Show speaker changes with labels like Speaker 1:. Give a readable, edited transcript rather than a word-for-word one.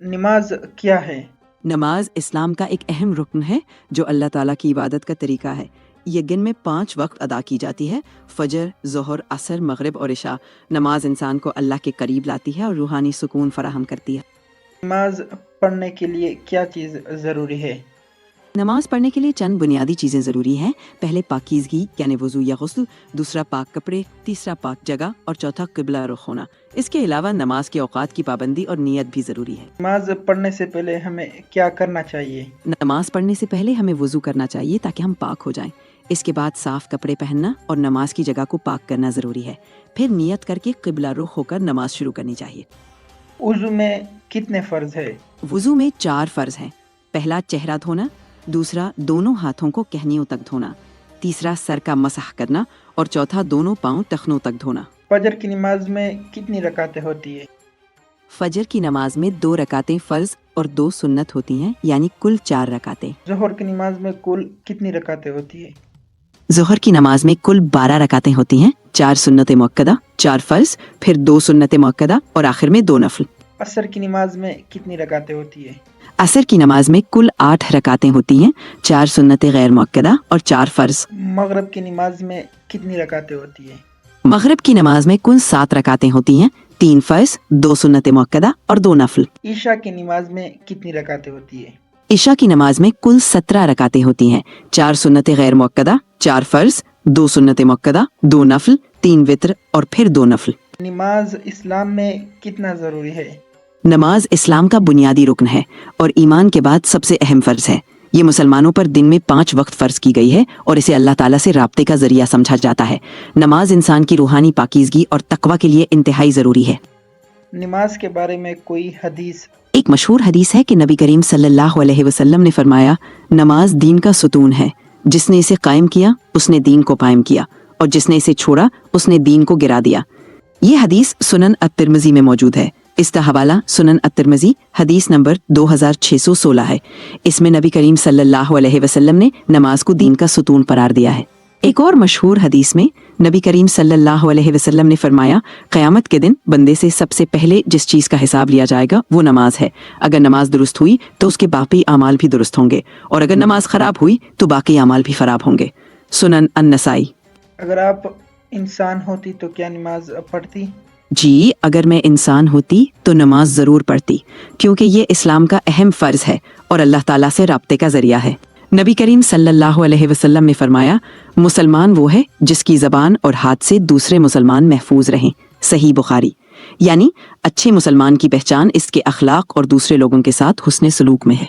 Speaker 1: نماز کیا ہے؟
Speaker 2: نماز اسلام کا ایک اہم رکن ہے جو اللہ تعالیٰ کی عبادت کا طریقہ ہے۔ یہ دن میں 5 وقت ادا کی جاتی ہے: فجر، ظہر، عصر، مغرب اور عشاء۔ نماز انسان کو اللہ کے قریب لاتی ہے اور روحانی سکون فراہم کرتی ہے۔
Speaker 1: نماز پڑھنے کے لیے کیا چیز ضروری ہے؟
Speaker 2: نماز پڑھنے کے لیے چند بنیادی چیزیں ضروری ہیں۔ پہلے پاکیزگی یعنی وضو یا غسل، دوسرا پاک کپڑے، تیسرا پاک جگہ اور چوتھا قبلہ رخ ہونا۔ اس کے علاوہ نماز کے اوقات کی پابندی اور نیت بھی ضروری ہے۔
Speaker 1: نماز پڑھنے سے پہلے ہمیں کیا کرنا چاہیے؟
Speaker 2: نماز پڑھنے سے پہلے ہمیں وضو کرنا چاہیے تاکہ ہم پاک ہو جائیں۔ اس کے بعد صاف کپڑے پہننا اور نماز کی جگہ کو پاک کرنا ضروری ہے۔ پھر نیت کر کے قبلہ رخ ہو کر نماز شروع کرنی چاہیے۔
Speaker 1: وضو میں کتنے فرض ہے؟
Speaker 2: وضو میں 4 فرض ہیں۔ پہلا چہرہ دھونا، دوسرا دونوں ہاتھوں کو کہنیوں تک دھونا، تیسرا سر کا مسح کرنا اور چوتھا دونوں پاؤں ٹخنوں تک دھونا۔
Speaker 1: فجر کی نماز میں کتنی رکعتیں ہوتی ہے؟
Speaker 2: فجر کی نماز میں 2 رکعتیں فرض اور 2 سنت ہوتی ہیں، یعنی کل 4 رکعتیں۔
Speaker 1: ظہر کی نماز میں کل کتنی رکعتیں ہوتی ہے؟
Speaker 2: ظہر کی نماز میں کل 12 رکعتیں ہوتی ہیں، 4 سنت مؤکدہ، 4 فرض، پھر 2 سنت مؤکدہ اور آخر میں 2 نفل۔
Speaker 1: عصر کی نماز میں کتنی رکعتیں ہوتی ہے؟
Speaker 2: عصر کی نماز میں کل 8 رکعتیں ہوتی ہیں، 4 سنت غیر مؤکدہ اور 4 فرض۔
Speaker 1: مغرب کی نماز میں کتنی رکعتیں ہوتی ہے؟
Speaker 2: مغرب کی نماز میں کل 7 رکعتیں ہوتی ہیں، 3 فرض، 2 سنت مؤکدہ اور 2 نفل۔
Speaker 1: عشاء کی نماز میں کتنی رکعتیں ہوتی ہے؟
Speaker 2: عشاء کی نماز میں کل 17 رکعتیں ہوتی ہیں، 4 سنت غیر مؤکدہ، 4 فرض، 2 سنت مؤکدہ، 2 نفل، 3 وتر اور پھر 2 نفل۔
Speaker 1: نماز اسلام میں کتنا ضروری ہے؟
Speaker 2: نماز اسلام کا بنیادی رکن ہے اور ایمان کے بعد سب سے اہم فرض ہے۔ یہ مسلمانوں پر دن میں 5 وقت فرض کی گئی ہے اور اسے اللہ تعالیٰ سے رابطے کا ذریعہ سمجھا جاتا ہے۔ نماز انسان کی روحانی پاکیزگی اور تقوی کے لیے انتہائی ضروری ہے۔
Speaker 1: نماز کے بارے میں کوئی حدیث؟
Speaker 2: ایک مشہور حدیث ہے کہ نبی کریم صلی اللہ علیہ وسلم نے فرمایا، نماز دین کا ستون ہے، جس نے اسے قائم کیا اس نے دین کو قائم کیا، اور جس نے اسے چھوڑا اس نے دین کو گرا دیا۔ یہ حدیث سنن الترمذی میں موجود ہے۔ اس کا حوالہ سنن الترمذی حدیث نمبر 2616 ہے۔ اس میں نبی کریم صلی اللہ علیہ وسلم نے نماز کو دین کا ستون قرار دیا ہے۔ ایک اور مشہور حدیث میں نبی کریم صلی اللہ علیہ وسلم نے فرمایا، قیامت کے دن بندے سے سب سے پہلے جس چیز کا حساب لیا جائے گا وہ نماز ہے۔ اگر نماز درست ہوئی تو اس کے باقی اعمال بھی درست ہوں گے، اور اگر نماز خراب ہوئی تو باقی اعمال بھی خراب ہوں گے۔ سنن النسائی۔
Speaker 1: اگر آپ انسان ہوتی تو کیا نماز پڑھتی؟
Speaker 2: جی، اگر میں انسان ہوتی تو نماز ضرور پڑھتی، کیونکہ یہ اسلام کا اہم فرض ہے اور اللہ تعالیٰ سے رابطے کا ذریعہ ہے۔ نبی کریم صلی اللہ علیہ وسلم نے فرمایا، مسلمان وہ ہے جس کی زبان اور ہاتھ سے دوسرے مسلمان محفوظ رہیں۔ صحیح بخاری۔ یعنی اچھے مسلمان کی پہچان اس کے اخلاق اور دوسرے لوگوں کے ساتھ حسن سلوک میں ہے۔